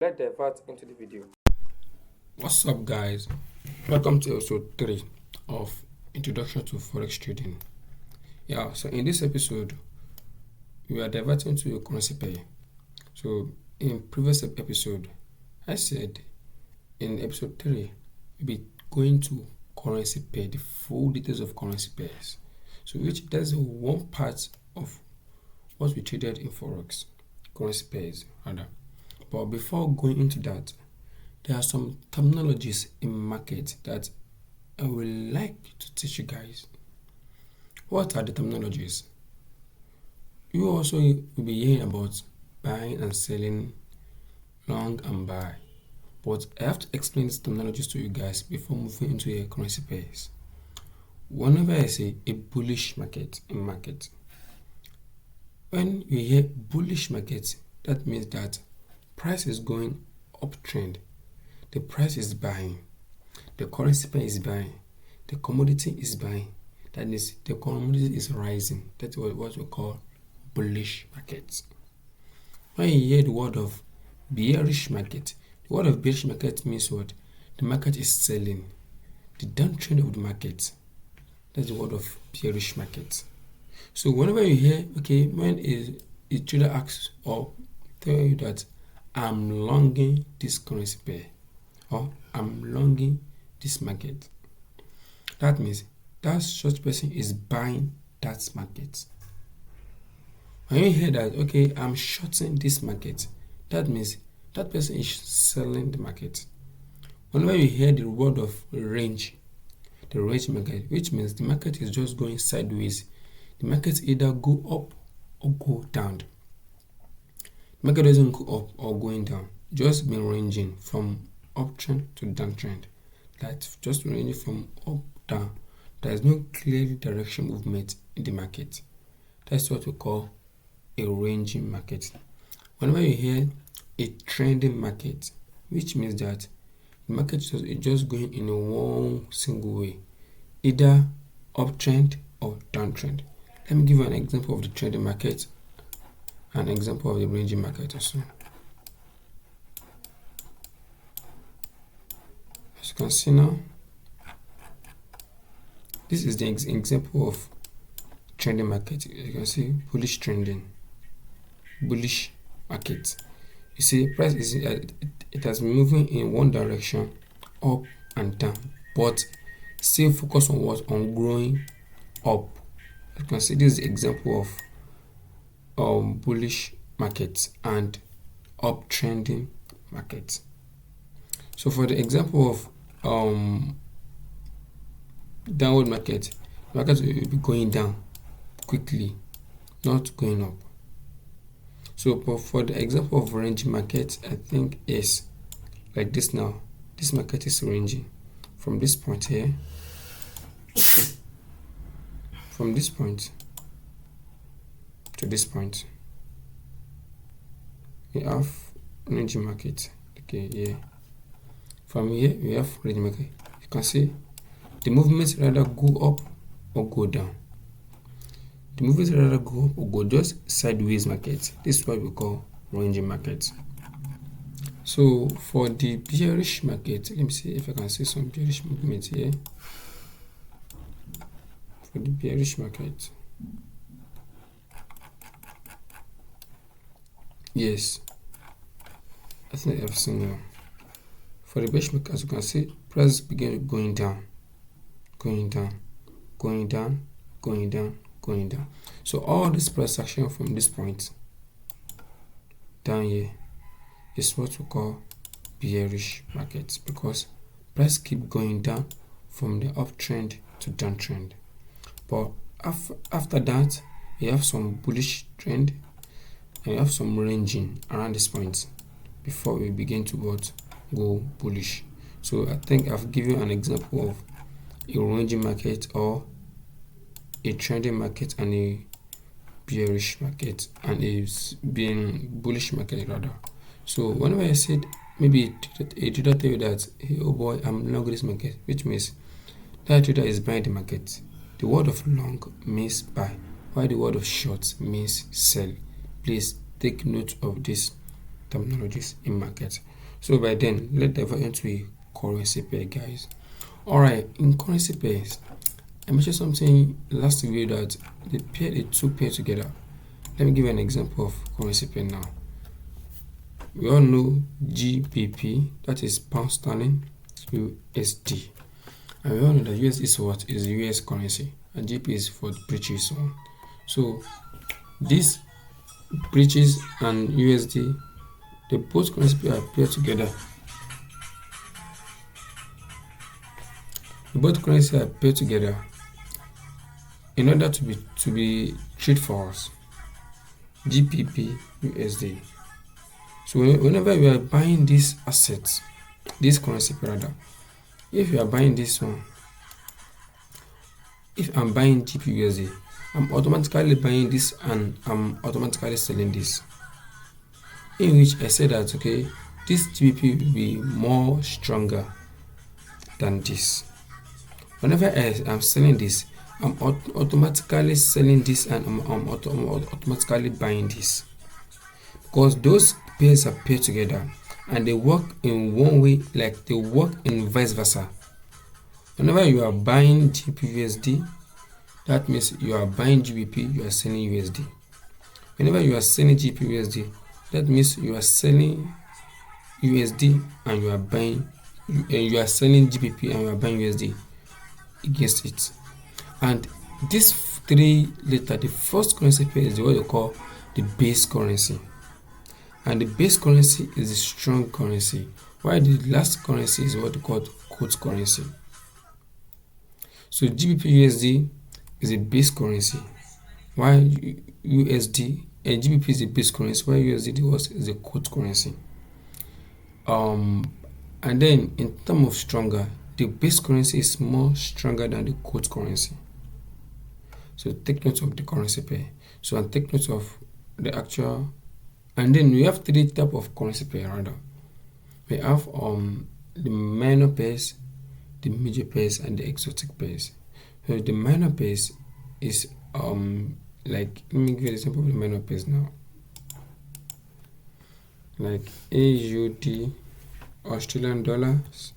Let's divert into the video. What's up, guys? Welcome to episode 3 of Introduction to Forex Trading. So in this episode, we are diverting to currency pair. So in previous episode, I said in episode 3, we'll be going to currency pair, the full details of currency pairs. So that's one part of what we traded in Forex, currency pairs rather. But before going into that, there are some terminologies in market that I would like to teach you guys. What are the terminologies? You also will be hearing about buying and selling, long and buy. But I have to explain these terminologies to you guys before moving into a currency pairs. Whenever I say a bullish market in market, when you hear bullish market, that means that price is going uptrend. The price is buying. The currency pair is buying. The commodity is buying. That is, the commodity is rising. That's what we call bullish markets. When you hear the word of bearish market, the word of bearish market means what? The market is selling. The downtrend of the market. That's the word of bearish market. So whenever you hear, when a trader asks or tell you that I'm longing this currency pair, or I'm longing this market, that means that such person is buying that market. When you hear that, I'm shorting this market, that means that person is selling the market. Whenever you hear the word of range, the range market, which means the market is just going sideways. The market either go up or go down. The market doesn't go up or going down, just been ranging from uptrend to downtrend. That's just ranging from up down. There is no clear direction movement in the market. That's what we call a ranging market. Whenever you hear a trending market, which means that the market is just going in a one single way, either uptrend or downtrend. Let me give you an example of the trending market, an example of the ranging market also. As you can see now, this is the example of trending market. You can see bullish trending, bullish market. You see, price is it has been moving in one direction, up and down, but still focus on what? On growing up. You can see this is the example of bullish market and uptrending market. So for the example of downward market, the market will be going down quickly, not going up. So for the example of ranging market, I think is like this now. This market is ranging from this point here, from this point to this point. We have ranging market. From here we have ranging market. You can see the movements rather go up or go down. The movements rather go up or go just sideways market. This is what we call ranging market. So for the bearish market, let me see if I can see some bearish movement here. For the bearish market, yes, I think I've seen now. For the bearish market, as you can see, price begin going down, going down, going down, going down, going down. So all this price action from this point down here is what we call bearish market, because price keep going down from the uptrend to downtrend. But after that, you have some bullish trend and you have some ranging around this point before we begin to go bullish. So I think I've given you an example of a ranging market or a trending market and a bearish market and a being bullish market rather. So whenever I said maybe a trader tell you that, hey, oh boy, I'm long this market, which means that trader is buying the market. The word of long means buy, while the word of short means sell. Please take note of this terminologies in market. So by then, let's dive into a currency pair, guys. Alright, in currency pairs, I mentioned something last video that the two pair together. Let me give you an example of currency pair now. We all know GBP, that is pound sterling, USD. And we all know that USD is what? Is US currency, and GBP is for the British one. So this British and USD, the both currency pair are paired together. The both currencies are paired together in order to be trade for us. GBP USD. So whenever we are buying these assets, this currency pair rather, if you are buying this one, if I'm buying GBP USD, I'm automatically buying this and I'm automatically selling this. In which I said that okay, this GBP will be more stronger than this. Whenever I'm selling this, I'm automatically selling this and I'm automatically buying this, because those pairs are paired together and they work in one way, like they work in vice versa. Whenever you are buying GBP USD, that means you are buying GBP, you are selling USD. Whenever you are selling GBP USD, that means you are selling USD and you are buying, you are selling GBP and you are buying USD against it. And these three later, the first currency pair is what you call the base currency, and the base currency is the strong currency, while the last currency is what you call quote currency. So GBP USD is a base currency, while USD and GBP is a base currency, while USD is a quote currency. And then in terms of stronger, the base currency is more stronger than the quote currency. So take note of the currency pair. So and take note of the actual. And then we have three types of currency pair rather. We have the minor pairs, the major pairs, and the exotic pairs. So the minor pairs is like, let me give you an example of the minor pairs now. Like AUD Australian dollars,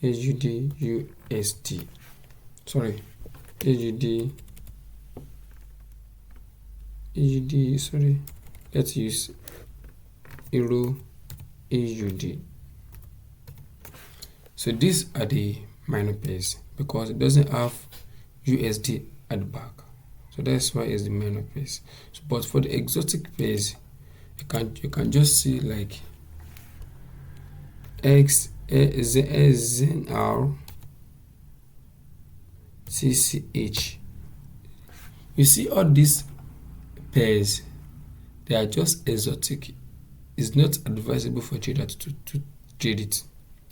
AUD USD. Sorry, AUD, sorry, let's use Euro AUD. So these are the minor pairs because it doesn't have USD at the back. So that's why it's the minor pairs. So, but for the exotic pairs, you can just see like XZR CCH. You see all these pairs, they are just exotic. It's not advisable for trader to trade it.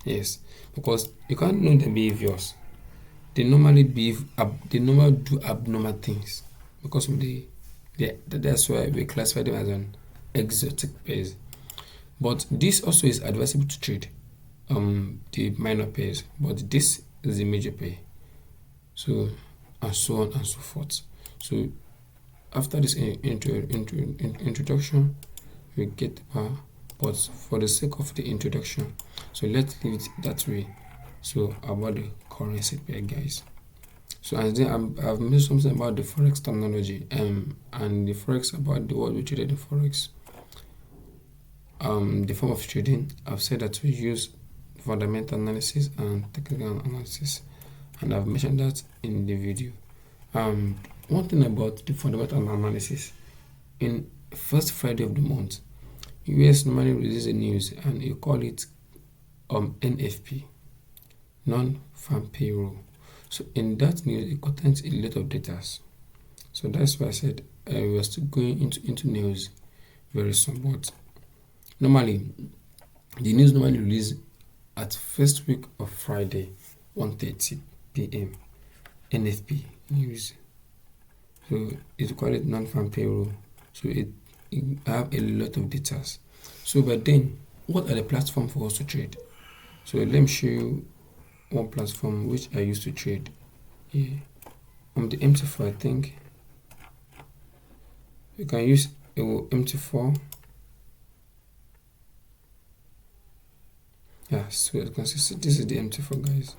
Yes, because you can't know the behaviors. They normally do abnormal things because of that's why we classify them as an exotic pairs. But this also is advisable to trade the minor pairs, but this is the major pair. So and so on and so forth. So after this introduction, we get but for the sake of the introduction, so let's leave it that way. So about the currency pair, guys. So and then I've mentioned something about the forex terminology and the forex, about the word we traded in forex. The form of trading, I've said that we use fundamental analysis and technical analysis, and I've mentioned that in the video. One thing about the fundamental analysis, in first Friday of the month, US normally releases a news and you call it NFP, non-farm payroll. So in that news, it contains a lot of data. So that's why I said we are still going into news very soon. But normally, the news normally released at first week of Friday, 1:30 p.m. NFP news. So it's called non-farm payroll. So it have a lot of data. So but then, what are the platforms for us to trade? So let me show you one platform which I used to trade. Yeah, on the MT4, I think you can use a MT4 Yeah, so you can see this is the MT4, guys.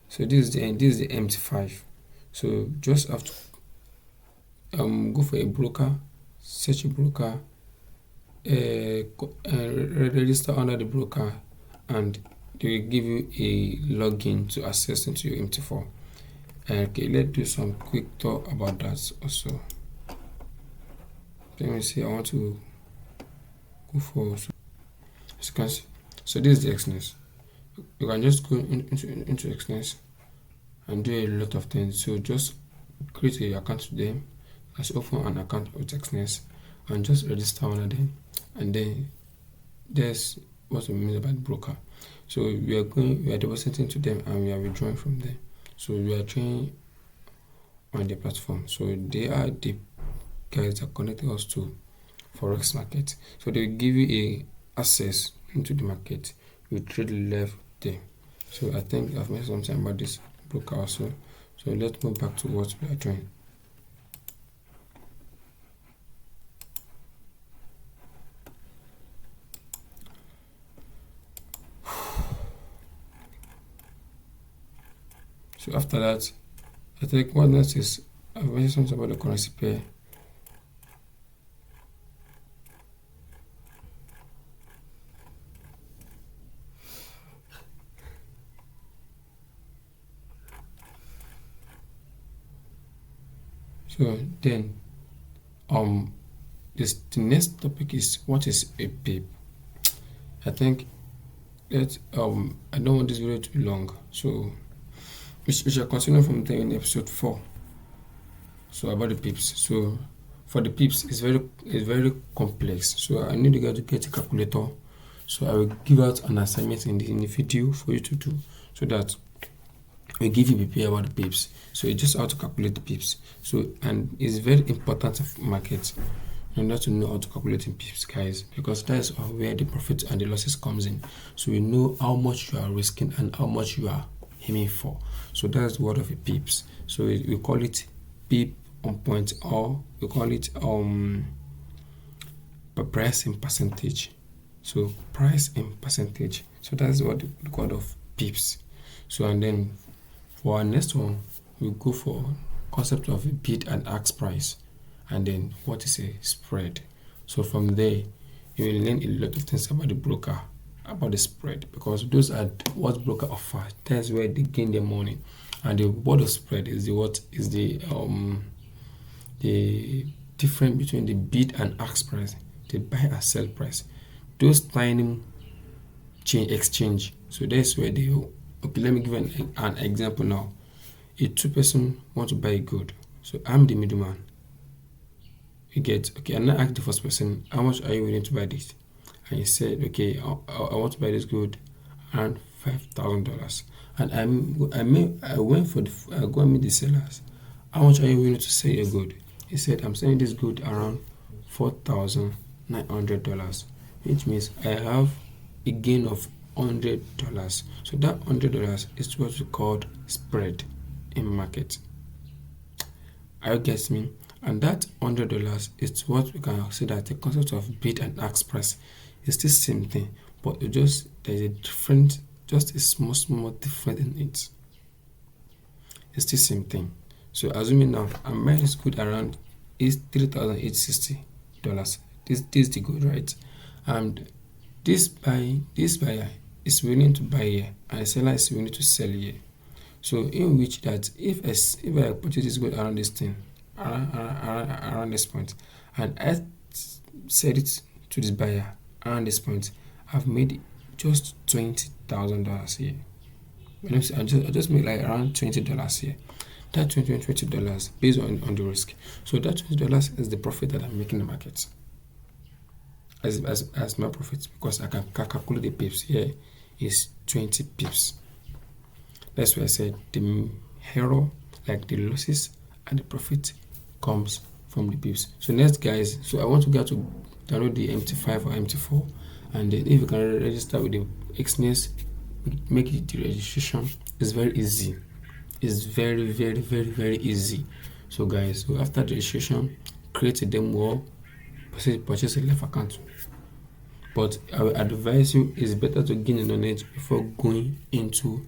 So this is the MT5. So just have to go for a broker, search a broker, register under the broker, and they will give you a login to access into your MT4. Okay, let's do some quick talk about that also. Let me see. I want to go for, so as you can see, so this is the Xness. You can just go into Xness and do a lot of things. So just create an account with them, as open an account with Xness, and just register under them, and then there's what we mean about broker. So we are depositing to them and we are withdrawing from them. So we are trading on the platform. So they are the guys that connect us to Forex market. So they give you a access into the market. You trade left there. So I think I've mentioned something about this broker also. So let's move back to what we are doing. So after that, I think what next is I've mentioned something about the currency pair. So then the next topic is what is a pip. I think that I don't want this video to be long, so we shall continue from there in episode 4. So about the pips. So for the pips, it's very complex. So I need you guys to get a calculator. So I will give out an assignment in the video for you to do, so that we give you prepare about the pips. So it's just how to calculate the pips. So, and it's very important of market in order to know how to calculate in pips, guys, because that is where the profit and the losses comes in. So you know how much you are risking and how much you are aiming for. So that's the word of a pips. So we call it pip on point, or we call it price in percentage. So price in percentage. So that's what the word of pips. So and then for our next one, we go for concept of a bid and ask price, and then what is a spread. So from there, you will learn a lot of things about the broker, about the spread, because those are what broker offer. That's where they gain their money. And the word of spread is the difference between the bid and ask price, the buy and sell price. Those tiny exchange. So that's where they. Okay, let me give an example now. A two-person want to buy a good. So I'm the middleman. You get, okay, and I ask the first person, how much are you willing to buy this? And he said, okay, I want to buy this good around $5,000. And I went for I go and meet the sellers. How much are you willing to sell your good? He said, I'm selling this good around $4,900, which means I have a gain of $100. So that $100 is what we call spread in market. Are you getting me? And that $100 is what we can say that the concept of bid and ask price is the same thing, but there's a different, just a small difference in it. It's the same thing. So assuming now I'm buying this good around is $3,860. This is the good, right? And this buyer is willing to buy here and the seller is willing to sell here. So in which that if I purchase this good around this thing, around this point, and I sell it to this buyer around this point, I've made just $20,000 here. I just made like around $20 here. That $20 based on the risk. So that $20 is the profit that I'm making in the market as my profit, because I can calculate the pips here is 20 pips. That's why I said the error, like the losses and the profit, comes from the pips. So next, guys, so I want you guys to download the MT5 or MT4, and then if you can register with the Xness, make it the registration. It's very easy. It's very easy. So guys, so after the registration, create a demo, purchase a left account. But I will advise you, it's better to gain the knowledge before going into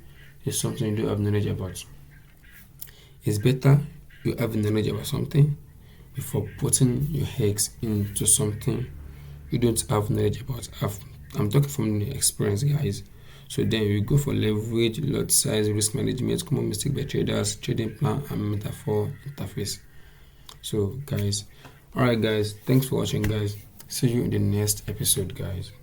something you don't have knowledge about. It's better you have knowledge about something before putting your eggs into something you don't have knowledge about. I'm talking from the experience, guys. So then we go for leverage, lot size, risk management, common mistake by traders, trading plan, and metaphor interface. So guys, alright guys, thanks for watching guys. See you in the next episode, guys.